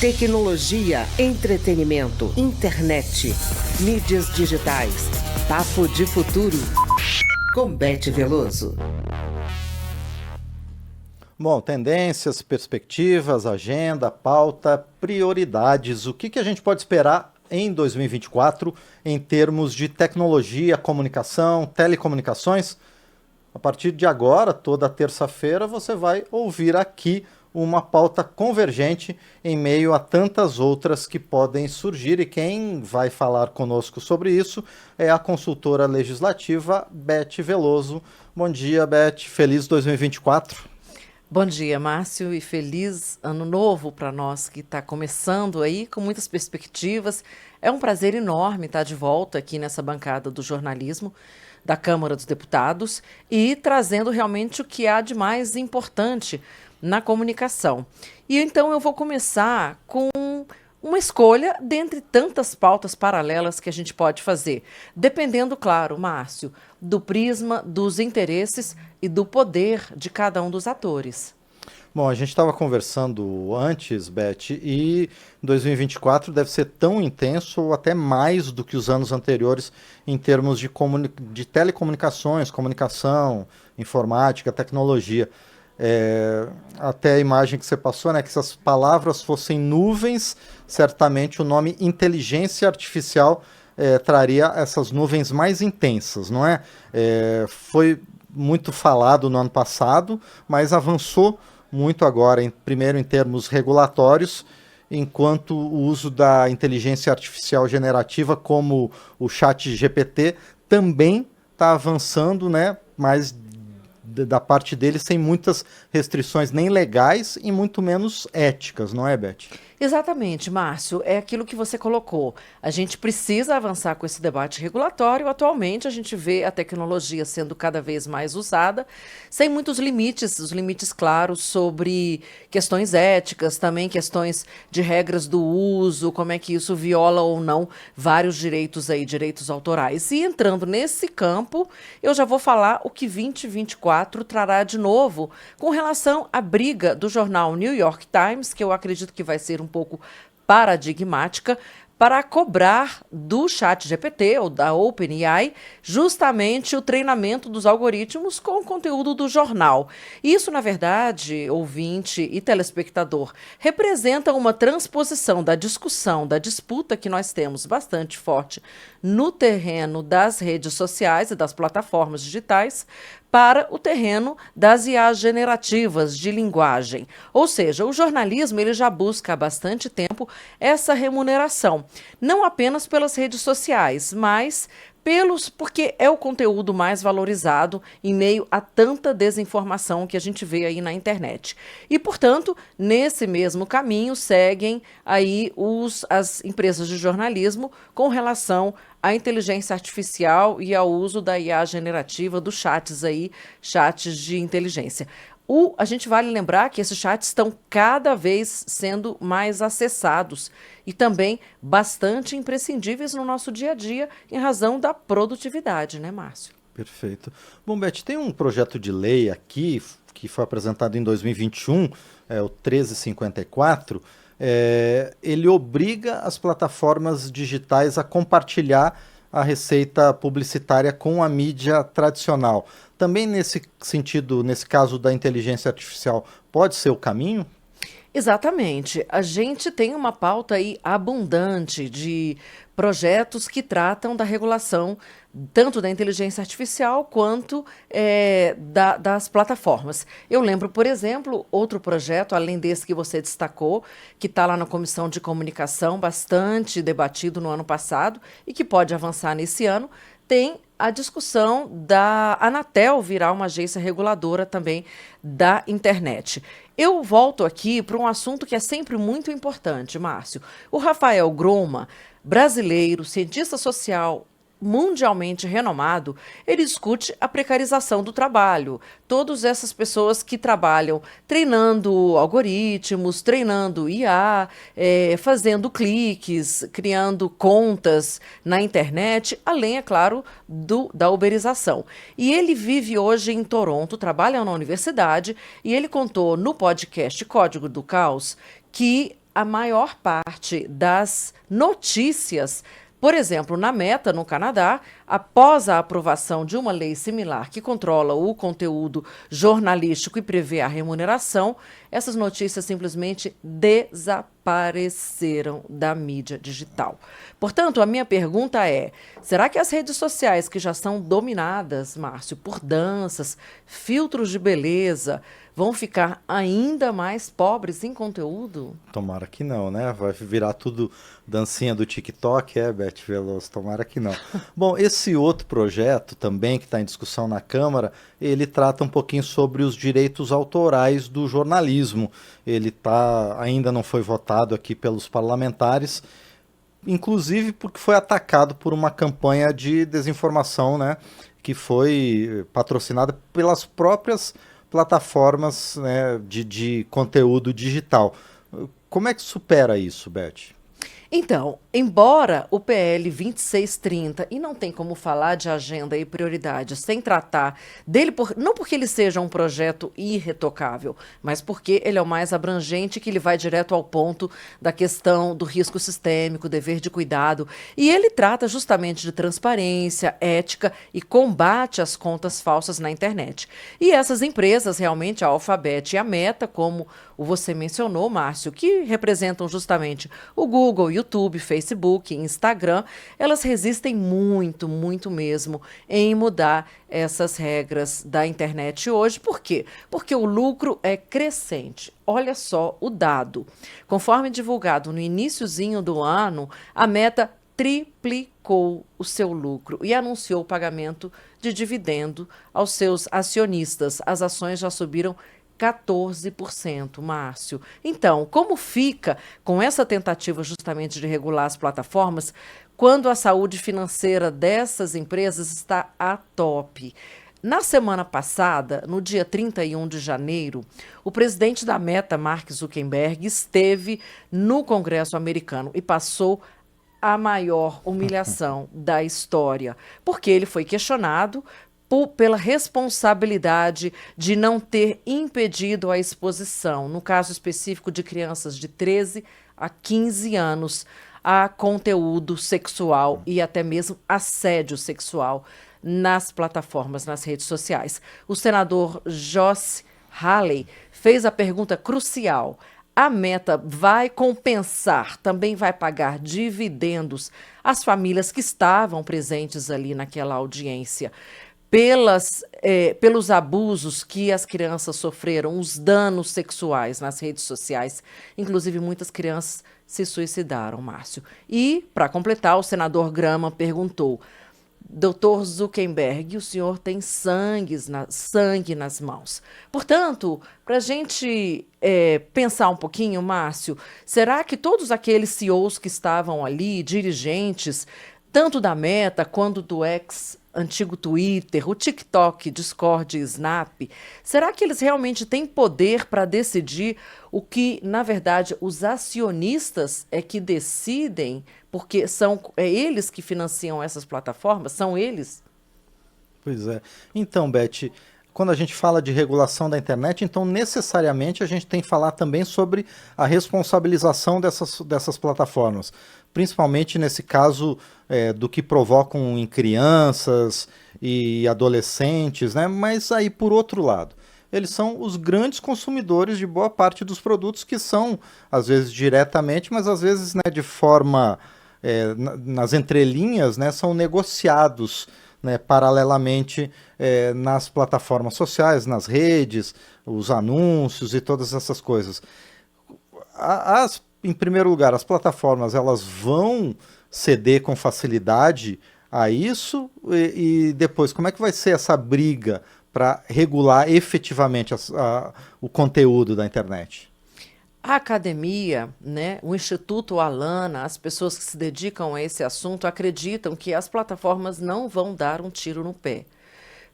Tecnologia, entretenimento, internet, mídias digitais. Papo de Futuro, com Beth Veloso. Bom, tendências, perspectivas, agenda, pauta, prioridades. O que a gente pode esperar em 2024 em termos de tecnologia, comunicação, telecomunicações? A partir de agora, toda terça-feira, você vai ouvir aqui uma pauta convergente em meio a tantas outras que podem surgir, e quem vai falar conosco sobre isso é a consultora legislativa Beth Veloso. Bom dia, Beth. Feliz 2024. Bom dia, Márcio, e feliz ano novo para nós que está começando aí com muitas perspectivas. É um prazer enorme estar de volta aqui nessa bancada do jornalismo da Câmara dos Deputados e trazendo realmente o que há de mais importante na comunicação. E então eu vou começar com uma escolha dentre tantas pautas paralelas que a gente pode fazer, dependendo, claro, Márcio, do prisma, dos interesses e do poder de cada um dos atores. Bom, a gente estava conversando antes, Beth, e 2024 deve ser tão intenso ou até mais do que os anos anteriores em termos de telecomunicações, comunicação, informática, tecnologia. Até a imagem que você passou, né, que se as palavras fossem nuvens, certamente o nome inteligência artificial traria essas nuvens mais intensas, não é? Foi muito falado no ano passado, mas avançou muito agora, primeiro em termos regulatórios, enquanto o uso da inteligência artificial generativa, como o ChatGPT, também está avançando, né, mas da parte dele sem muitas restrições nem legais e muito menos éticas, não é, Beth? Exatamente, Márcio, é aquilo que você colocou. A gente precisa avançar com esse debate regulatório. Atualmente a gente vê a tecnologia sendo cada vez mais usada, sem muitos limites, os limites claros sobre questões éticas, também questões de regras do uso, como é que isso viola ou não vários direitos aí, direitos autorais. E entrando nesse campo, eu já vou falar o que 2024 trará de novo com relação à briga do jornal New York Times, que eu acredito que vai ser um pouco paradigmática, para cobrar do ChatGPT ou da OpenAI justamente o treinamento dos algoritmos com o conteúdo do jornal. Isso, na verdade, ouvinte e telespectador, representa uma transposição da discussão, da disputa que nós temos bastante forte no terreno das redes sociais e das plataformas digitais para o terreno das IAs generativas de linguagem. Ou seja, o jornalismo ele já busca há bastante tempo essa remuneração, não apenas pelas redes sociais, mas porque é o conteúdo mais valorizado em meio a tanta desinformação que a gente vê aí na internet. E, portanto, nesse mesmo caminho seguem aí as empresas de jornalismo com relação à inteligência artificial e ao uso da IA generativa, dos chats de inteligência. A gente vale lembrar que esses chats estão cada vez sendo mais acessados e também bastante imprescindíveis no nosso dia a dia em razão da produtividade, né, Márcio? Perfeito. Bom, Beth, tem um projeto de lei aqui que foi apresentado em 2021, o 1354, ele obriga as plataformas digitais a compartilhar a receita publicitária com a mídia tradicional. Também nesse sentido, nesse caso da inteligência artificial, pode ser o caminho? Exatamente. A gente tem uma pauta aí abundante de projetos que tratam da regulação tanto da inteligência artificial quanto das plataformas. Eu lembro, por exemplo, outro projeto, além desse que você destacou, que está lá na Comissão de Comunicação, bastante debatido no ano passado e que pode avançar nesse ano, tem a discussão da Anatel virar uma agência reguladora também da internet. Eu volto aqui para um assunto que é sempre muito importante, Márcio. O Rafael Groma, brasileiro, cientista social, mundialmente renomado, ele discute a precarização do trabalho. Todas essas pessoas que trabalham treinando algoritmos, treinando IA, fazendo cliques, criando contas na internet, além, é claro, da uberização. E ele vive hoje em Toronto, trabalha na universidade, e ele contou no podcast Código do Caos que a maior parte das notícias, por exemplo, na Meta, no Canadá, após a aprovação de uma lei similar que controla o conteúdo jornalístico e prevê a remuneração, essas notícias simplesmente desapareceram da mídia digital. Portanto, a minha pergunta é: será que as redes sociais, que já são dominadas, Márcio, por danças, filtros de beleza, vão ficar ainda mais pobres em conteúdo? Tomara que não, né? Vai virar tudo dancinha do TikTok, Beth Veloso? Tomara que não. Bom, esse outro projeto também que está em discussão na Câmara, ele trata um pouquinho sobre os direitos autorais do jornalismo. Ele ainda não foi votado aqui pelos parlamentares, inclusive porque foi atacado por uma campanha de desinformação, né? Que foi patrocinada pelas próprias plataformas, né, de conteúdo digital. Como é que supera isso, Beth? Então, embora o PL 2630, e não tem como falar de agenda e prioridades sem tratar dele, não porque ele seja um projeto irretocável, mas porque ele é o mais abrangente, que ele vai direto ao ponto da questão do risco sistêmico, dever de cuidado, e ele trata justamente de transparência, ética e combate às contas falsas na internet. E essas empresas, realmente, a Alphabet e a Meta, como você mencionou, Márcio, que representam justamente o Google, YouTube, Facebook, Instagram, elas resistem muito, muito mesmo em mudar essas regras da internet hoje. Por quê? Porque o lucro é crescente. Olha só o dado. Conforme divulgado no iniciozinho do ano, a Meta triplicou o seu lucro e anunciou o pagamento de dividendo aos seus acionistas. As ações já subiram 14%, Márcio. Então, como fica com essa tentativa justamente de regular as plataformas quando a saúde financeira dessas empresas está a top? Na semana passada, no dia 31 de janeiro, o presidente da Meta, Mark Zuckerberg, esteve no Congresso americano e passou a maior humilhação da história, porque ele foi questionado pela responsabilidade de não ter impedido a exposição, no caso específico de crianças de 13 a 15 anos, a conteúdo sexual e até mesmo assédio sexual nas plataformas, nas redes sociais. O senador Josh Hawley fez a pergunta crucial: a Meta vai compensar, também vai pagar dividendos às famílias que estavam presentes ali naquela audiência pelos abusos que as crianças sofreram, os danos sexuais nas redes sociais. Inclusive, muitas crianças se suicidaram, Márcio. E, para completar, o senador Graham perguntou: Dr. Zuckerberg, o senhor tem sangue nas mãos. Portanto, para a gente pensar um pouquinho, Márcio, será que todos aqueles CEOs que estavam ali, dirigentes, tanto da Meta quanto do X, antigo Twitter, o TikTok, Discord e Snap, será que eles realmente têm poder para decidir o que, na verdade, os acionistas é que decidem, porque é eles que financiam essas plataformas? São eles? Pois é. Então, Beth, quando a gente fala de regulação da internet, então necessariamente a gente tem que falar também sobre a responsabilização dessas plataformas, principalmente nesse caso do que provocam em crianças e adolescentes, né? Mas aí, por outro lado, eles são os grandes consumidores de boa parte dos produtos que são, às vezes diretamente, mas às vezes, né, de forma, nas entrelinhas, né, são negociados, né, paralelamente nas plataformas sociais, nas redes, os anúncios e todas essas coisas. Em primeiro lugar, as plataformas, elas vão ceder com facilidade a isso e depois, como é que vai ser essa briga para regular efetivamente o conteúdo da internet? A academia, né, o Instituto Alana, as pessoas que se dedicam a esse assunto acreditam que as plataformas não vão dar um tiro no pé.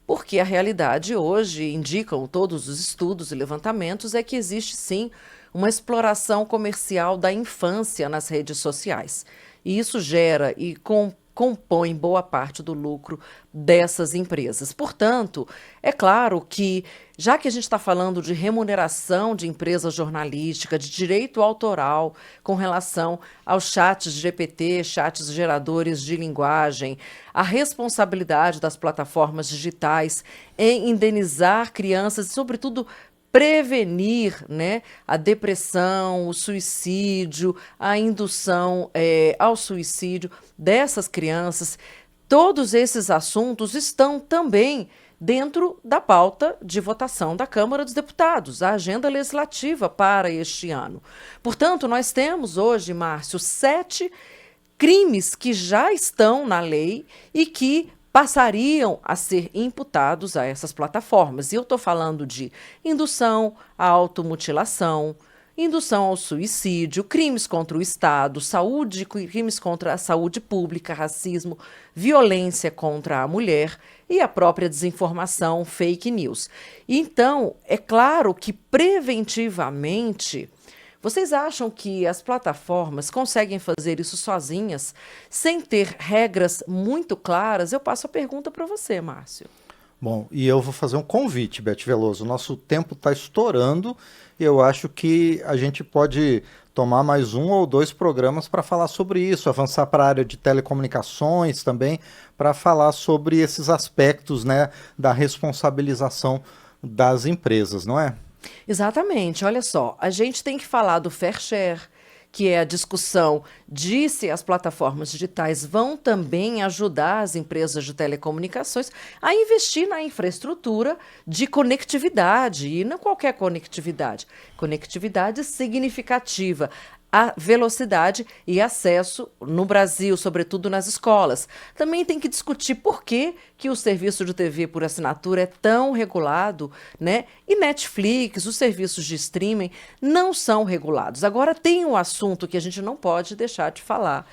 Porque a realidade hoje, indicam todos os estudos e levantamentos, é que existe sim uma exploração comercial da infância nas redes sociais. E isso gera, e com compõem boa parte do lucro dessas empresas. Portanto, é claro que, já que a gente está falando de remuneração de empresa jornalística, de direito autoral com relação aos chats GPT, chats geradores de linguagem, a responsabilidade das plataformas digitais em indenizar crianças e, sobretudo, prevenir, né, a depressão, o suicídio, a indução ao suicídio dessas crianças. Todos esses assuntos estão também dentro da pauta de votação da Câmara dos Deputados, a agenda legislativa para este ano. Portanto, nós temos hoje, Márcio, 7 crimes que já estão na lei e que passariam a ser imputados a essas plataformas. E eu estou falando de indução à automutilação, indução ao suicídio, crimes contra o Estado, crimes contra a saúde pública, racismo, violência contra a mulher e a própria desinformação, fake news. Então, é claro que preventivamente, vocês acham que as plataformas conseguem fazer isso sozinhas, sem ter regras muito claras? Eu passo a pergunta para você, Márcio. Bom, e eu vou fazer um convite, Beth Veloso. Nosso tempo está estourando e eu acho que a gente pode tomar mais 1 ou 2 programas para falar sobre isso, avançar para a área de telecomunicações também, para falar sobre esses aspectos, né, da responsabilização das empresas, não é? Exatamente, olha só, a gente tem que falar do fair share, que é a discussão de se as plataformas digitais vão também ajudar as empresas de telecomunicações a investir na infraestrutura de conectividade, e não qualquer conectividade, conectividade significativa, a velocidade e acesso no Brasil, sobretudo nas escolas. Também tem que discutir por que o serviço de TV por assinatura é tão regulado, né? E Netflix, os serviços de streaming não são regulados. Agora tem um assunto que a gente não pode deixar de falar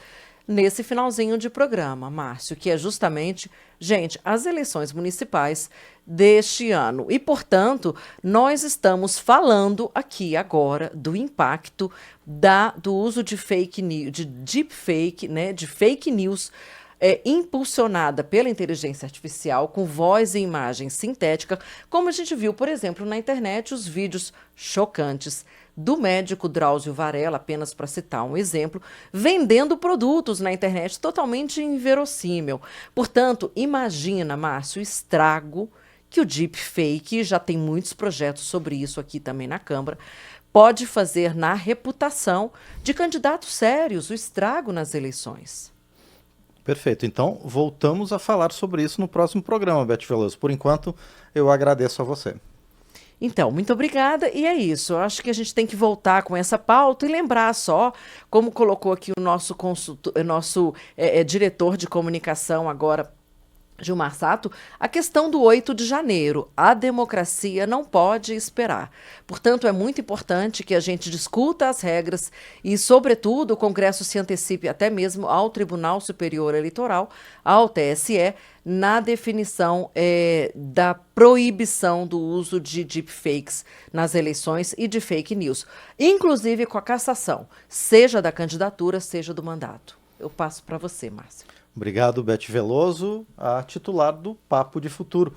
nesse finalzinho de programa, Márcio, que é justamente, gente, as eleições municipais deste ano. E, portanto, nós estamos falando aqui agora do impacto do uso de fake news, de deepfake, né, de fake news impulsionada pela inteligência artificial, com voz e imagem sintética, como a gente viu, por exemplo, na internet, os vídeos chocantes do médico Drauzio Varella, apenas para citar um exemplo, vendendo produtos na internet totalmente inverossímil. Portanto, imagina, Márcio, o estrago que o deepfake, já tem muitos projetos sobre isso aqui também na Câmara, pode fazer na reputação de candidatos sérios, o estrago nas eleições. Perfeito. Então, voltamos a falar sobre isso no próximo programa, Beth Veloso. Por enquanto, eu agradeço a você. Então, muito obrigada, e é isso. Eu acho que a gente tem que voltar com essa pauta e lembrar só, como colocou aqui o nosso diretor de comunicação agora, Gilmar Sato, a questão do 8 de janeiro. A democracia não pode esperar. Portanto, é muito importante que a gente discuta as regras e, sobretudo, o Congresso se antecipe até mesmo ao Tribunal Superior Eleitoral, ao TSE, na definição da proibição do uso de deepfakes nas eleições e de fake news, inclusive com a cassação, seja da candidatura, seja do mandato. Eu passo para você, Márcio. Obrigado, Beth Veloso, a titular do Papo de Futuro.